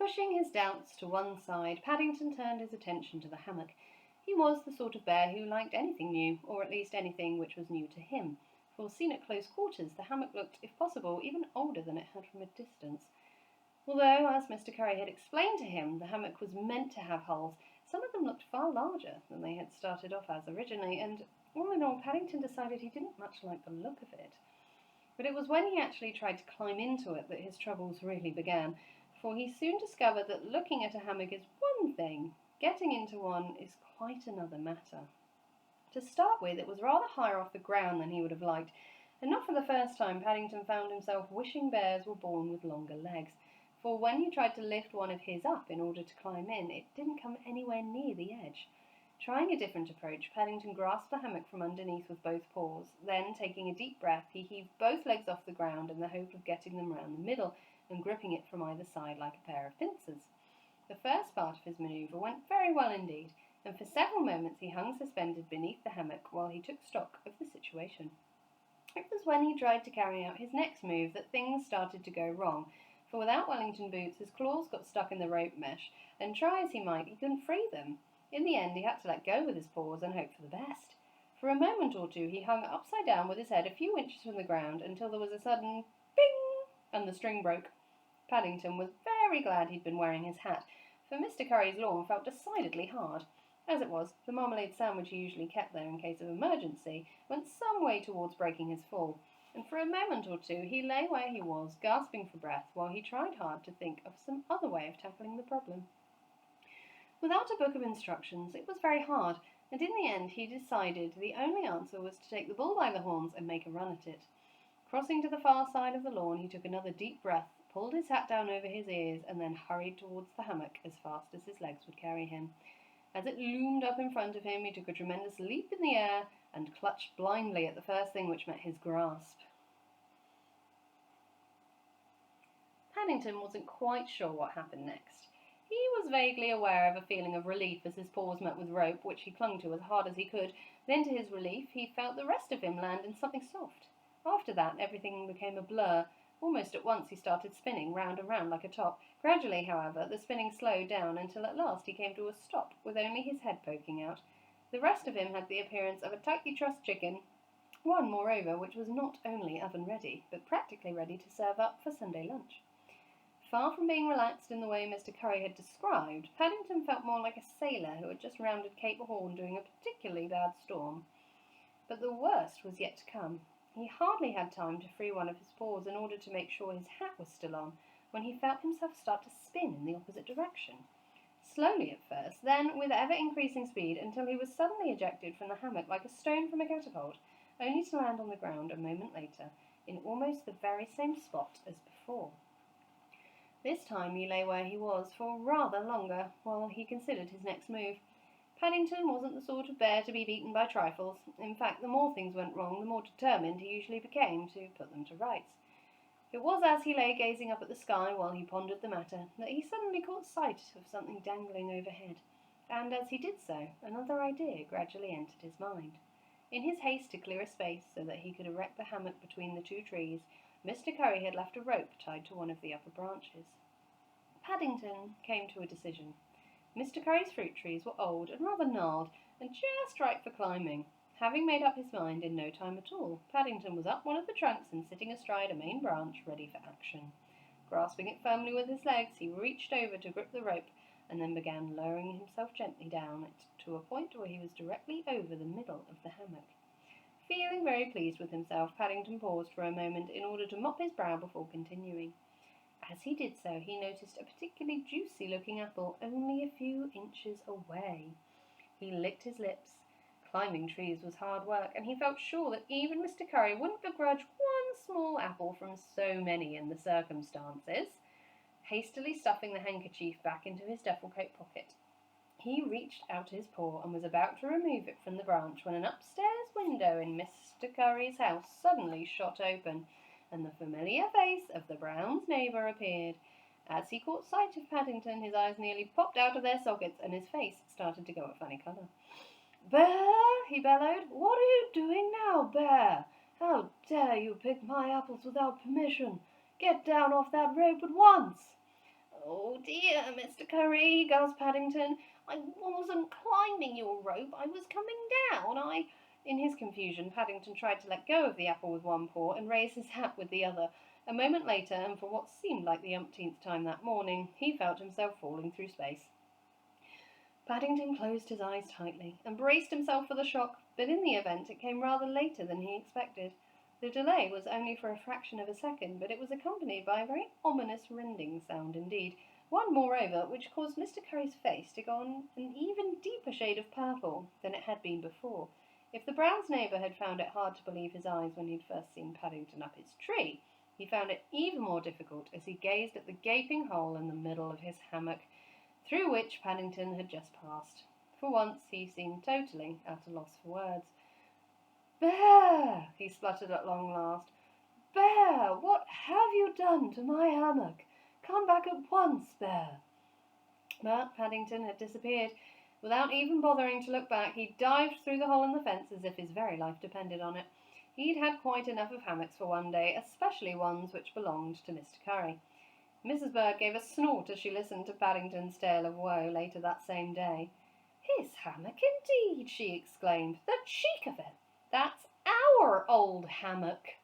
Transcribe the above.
Pushing his doubts to one side, Paddington turned his attention to the hammock. He was the sort of bear who liked anything new, or at least anything which was new to him, for seen at close quarters the hammock looked, if possible, even older than it had from a distance. Although, as Mr. Curry had explained to him, the hammock was meant to have hulls, some of them looked far larger than they had started off as originally, and all in all, Paddington decided he didn't much like the look of it. But it was when he actually tried to climb into it that his troubles really began, for he soon discovered that looking at a hammock is one thing, getting into one is quite another matter. To start with, it was rather higher off the ground than he would have liked, and not for the first time Paddington found himself wishing bears were born with longer legs, for when he tried to lift one of his up in order to climb in, it didn't come anywhere near the edge. Trying a different approach, Paddington grasped the hammock from underneath with both paws. Then, taking a deep breath, he heaved both legs off the ground in the hope of getting them round the middle and gripping it from either side like a pair of pincers. The first part of his manoeuvre went very well indeed, and for several moments he hung suspended beneath the hammock while he took stock of the situation. It was when he tried to carry out his next move that things started to go wrong, for without Wellington boots his claws got stuck in the rope mesh, and try as he might he couldn't free them. In the end he had to let go with his paws and hope for the best. For a moment or two he hung upside down with his head a few inches from the ground until there was a sudden bing and the string broke. Paddington was very glad he'd been wearing his hat, for Mr. Curry's lawn felt decidedly hard. As it was, the marmalade sandwich he usually kept there in case of emergency went some way towards breaking his fall, and for a moment or two he lay where he was, gasping for breath, while he tried hard to think of some other way of tackling the problem. Without a book of instructions, it was very hard, and in the end he decided the only answer was to take the bull by the horns and make a run at it. Crossing to the far side of the lawn, he took another deep breath, pulled his hat down over his ears, and then hurried towards the hammock as fast as his legs would carry him. As it loomed up in front of him, he took a tremendous leap in the air and clutched blindly at the first thing which met his grasp. Paddington wasn't quite sure what happened next. He was vaguely aware of a feeling of relief as his paws met with rope, which he clung to as hard as he could. Then, to his relief, he felt the rest of him land in something soft. After that, everything became a blur. Almost at once he started spinning round and round like a top. Gradually, however, the spinning slowed down until at last he came to a stop, with only his head poking out. The rest of him had the appearance of a tightly trussed chicken, one, moreover, which was not only oven-ready, but practically ready to serve up for Sunday lunch. Far from being relaxed in the way Mr. Curry had described, Paddington felt more like a sailor who had just rounded Cape Horn during a particularly bad storm. But the worst was yet to come. He hardly had time to free one of his paws in order to make sure his hat was still on, when he felt himself start to spin in the opposite direction. Slowly at first, then with ever-increasing speed, until he was suddenly ejected from the hammock like a stone from a catapult, only to land on the ground a moment later, in almost the very same spot as before. This time he lay where he was for rather longer, while he considered his next move. Paddington wasn't the sort of bear to be beaten by trifles. In fact, the more things went wrong, the more determined he usually became to put them to rights. It was as he lay gazing up at the sky while he pondered the matter that he suddenly caught sight of something dangling overhead, and as he did so, another idea gradually entered his mind. In his haste to clear a space so that he could erect the hammock between the two trees, Mr. Curry had left a rope tied to one of the upper branches. Paddington came to a decision. Mr. Curry's fruit trees were old and rather gnarled, and just right for climbing. Having made up his mind in no time at all, Paddington was up one of the trunks and sitting astride a main branch, ready for action. Grasping it firmly with his legs, he reached over to grip the rope, and then began lowering himself gently down it to a point where he was directly over the middle of the hammock. Feeling very pleased with himself, Paddington paused for a moment in order to mop his brow before continuing. As he did so, he noticed a particularly juicy-looking apple only a few inches away. He licked his lips. Climbing trees was hard work, and he felt sure that even Mr. Curry wouldn't begrudge one small apple from so many in the circumstances. Hastily stuffing the handkerchief back into his duffel coat pocket, he reached out his paw and was about to remove it from the branch when an upstairs window in Mr. Curry's house suddenly shot open, and the familiar face of the Brown's neighbour appeared. As he caught sight of Paddington, his eyes nearly popped out of their sockets, and his face started to go a funny colour. "Bear!" he bellowed. "What are you doing now, Bear? How dare you pick my apples without permission? Get down off that rope at once!" "Oh, dear, Mr. Curry, gasped Paddington. I wasn't climbing your rope. I was coming down. In his confusion, Paddington tried to let go of the apple with one paw and raise his hat with the other. A moment later, and for what seemed like the umpteenth time that morning, he felt himself falling through space. Paddington closed his eyes tightly and braced himself for the shock, but in the event it came rather later than he expected. The delay was only for a fraction of a second, but it was accompanied by a very ominous rending sound indeed, one, moreover, which caused Mr. Curry's face to go on an even deeper shade of purple than it had been before. If the Brown's neighbour had found it hard to believe his eyes when he'd first seen Paddington up his tree, he found it even more difficult as he gazed at the gaping hole in the middle of his hammock, through which Paddington had just passed. For once he seemed totally at a loss for words. "Bear!" he spluttered at long last. "Bear, what have you done to my hammock? Come back at once, Bear!" But Paddington had disappeared. Without even bothering to look back, he dived through the hole in the fence as if his very life depended on it. He'd had quite enough of hammocks for one day, especially ones which belonged to Mr. Curry. Mrs. Bird gave a snort as she listened to Paddington's tale of woe later that same day. "His hammock indeed!" she exclaimed. "The cheek of it! That's our old hammock!"